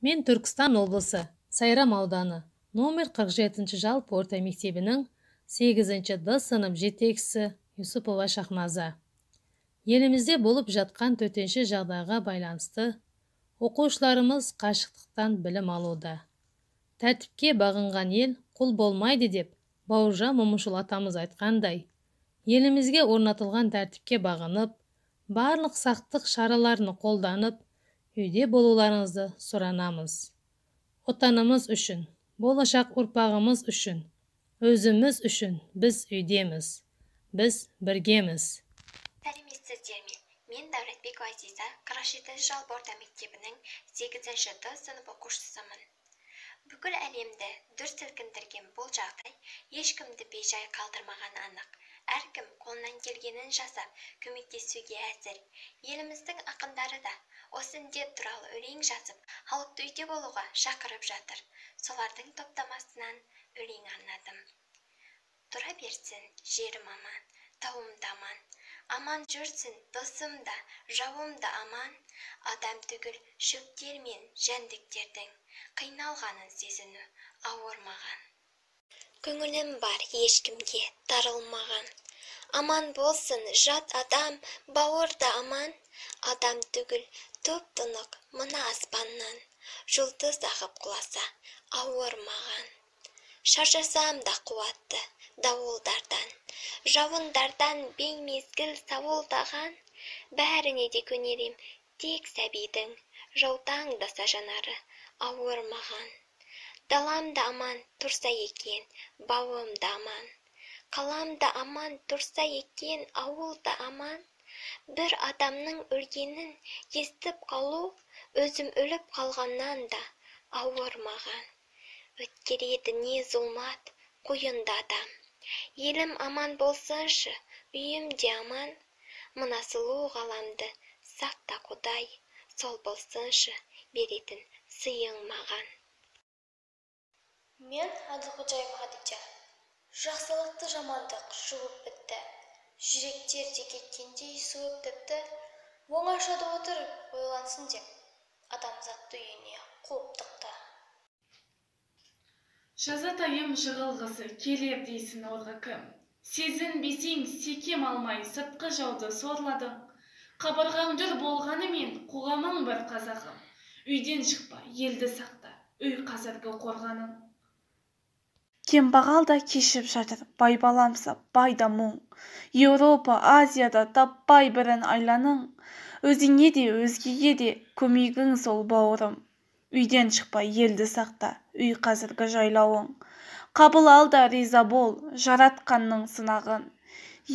Мен Түркістан облысы, Сайрам ауданы, номер 47 жалпы орта мектебінің 8 Д сынып жетекшісі Юсупова Шахназа. Елімізде болып жатқан төтенше жағдайға байланысты оқушыларымыз қашықтықтан білім алуда. Тәртіпке бағынған ел құл болмайды деп Бауыржан Момышұлы атамыз айтқандай, елімізге орнатылған тәртіпке бағынып, барлық сақтық шараларын қолданып, үйде болуларыңызды сұранамыз. Отанымыз үшін, болашақ ұрпағымыз үшін, өзіміз үшін біз үйдеміз, біз біргеміз. Сәлеметсіздер ме? Мен Дәулетбек Азиза, 47 жалпы орта мектебінің 8 Д сынып оқушысымын. Бүкіл әлемді дүр сілкіндірген бұл жағдай ешкімді бейжай қалдырмаған анық. Әркім қолынан келгенін жасап, көмектесуге әзір. Еліміздің ақындары да осы індет туралы өлең жазып, халықты үйде болуға шақырып жатыр. Солардың топтамасынан өлең арнадым. Тұра берсін жерім аман, тауым да аман. Аман жүрсін досым да, жауым да аман. Адам түгіл шөптер мен жәндіктердің қиналғанын сезіну ауырмаған. Көңілім бар ешкімге тарылмаған. Аман болсын жат адам, бауыр да аман. Адам түгіл топ-тынық мына аспаннан. Жұлдыз ағып құласа ауырмаған. Шаршасам да қуатты дауылдардан, жауындардан беймезгіл сауылдаған. Бәріне де көнерем тек сәбидің жаутаңдаса жанары ауырмаған. Далам да аман тұрса екен, бауым да аман. Қалам да аман тұрса екен, ауыл да аман. Бір адамның өлгенін естіп қалу, өзім өліп қалғаннан да ауырмаған. Өткереді не зұлмат қойында адам. Елім аман болсыншы, үйім де аман. Мына сұлу ғаламды сақта Құдай, сол болсыншы беретін сыйың маған. Мен Әділқожаева Хадиджа. Жақсылықты жамандық жуып бітті. Жүректерде кеткендей суып тіпті. Оңашада отырып ойлансын деп, адамзатты үйіне қуып тықты. Жазатайым жығылғысы келер дейсін орға кім? Сезінбесең секем алмай сыртқы жауды сорладың. Қабырғаң жүр болғаны мен қоғамың бір қазағым. Үйден шықпа, елді сақта, үй қазіргі қорғаның. Кембағал да кешіп жатыр, бай баламса байда мұң. Еуропа, Азияда таппай бірін айланың. Өзіңе де, өзгеге де көмегің сол бауырым. Үйден шықпа, елді сақта, үй қазіргі жайлауың. Қабыл ал да риза бол, жаратқанның сынағын.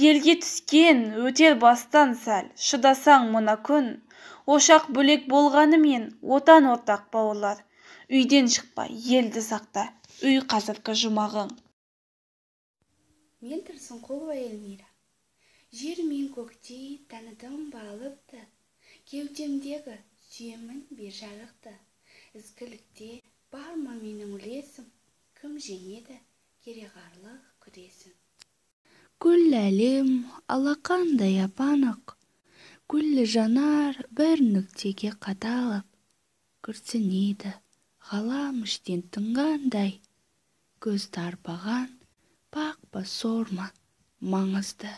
Елге түскен өтер бастан сәл, шыдасаң мына күн. Ошақ бөлек болғаны мен, отан ортақ бауырлар. Үйден шықпа, елді сақта, үй қазіргі жұмағың. Мен Тұрсынқұлова Эльмира. Жер мен көктей таныдым балыпты, кеудемдегі сүйемін бер жарықты. Ізгілікте бар ма менің үлесім, кім жеңеді кереғарлық күресін. Күллі әлем алақандай апанық, күллі жанар бір нүктеге қадалып, күрсінеді ғалам іштен тынғандай, көз тарпаған пақ па сорма маңызды.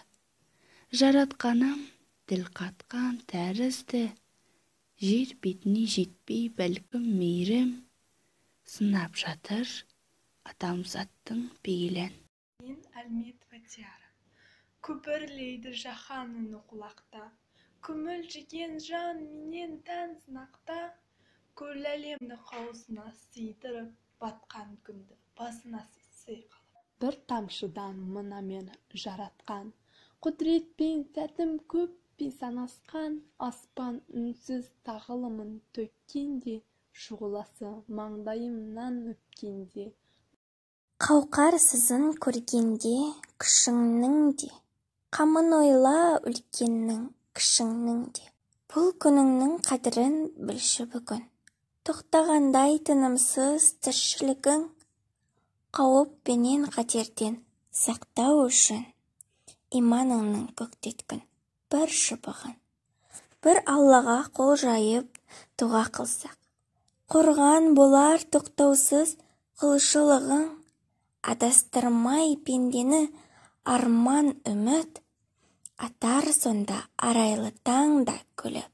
Жаратқаным тіл қатқан тәрізді, жер бетіне жетпей бәлкім мейірім, сынап жатыр адамзаттың пейілін. Мен Әлметова Тиара. Күбірлейді жаһанның құлақта, күмілжіген жан менен тән сынақта. Күл әлемді қауысына сыйдырып, батқан күнді басына сый қалып. Бір тамшыдан мына мен жаратқан, құдіретпен сәтім көп санасқан. Аспан үнсіз тағылымын төккенде, шұғыласы маңдайымнан өпкенде. Қауқар сізін көргенде күшіңнің де, қамын ойла үлкеннің кішіңнің де. Бұл күніңнің қадірін білші бүгін. Тоқтағандай тынымсыз тіршілігің, қауіп пенен қатерден сақтау үшін иманыңның көктеткін бір шыбығын. Бір Аллаға қол жайып дұға қылсақ, Қорған болар тоқтаусыз құлшылығың, адастырмай пендені арман үміт, атар сонда арайлы таңда күліп.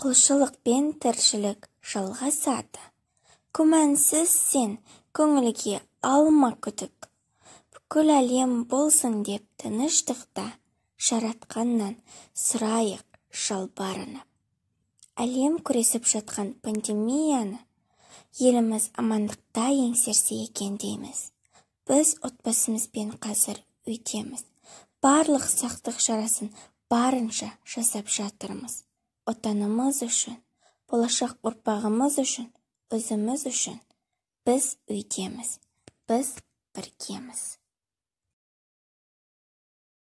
Құлшылықпен тіршілік жалғасады, күмәнсіз сен көңілге алма күдік. Бүкіл әлем болсын деп тыныштықта, жаратқаннан сұрайық жалбарынып. Әлем күресіп жатқан пандемияны еліміз амандықта еңсерсе екен дейміз. Біз отбасымызбен қазір үйдеміз. Барлық сақтық шарасын барынша жасап жатырмыз. Отанымыз үшін, болашақ ұрпағымыз үшін, өзіміз үшін. Біз үйдеміз, біз біргеміз.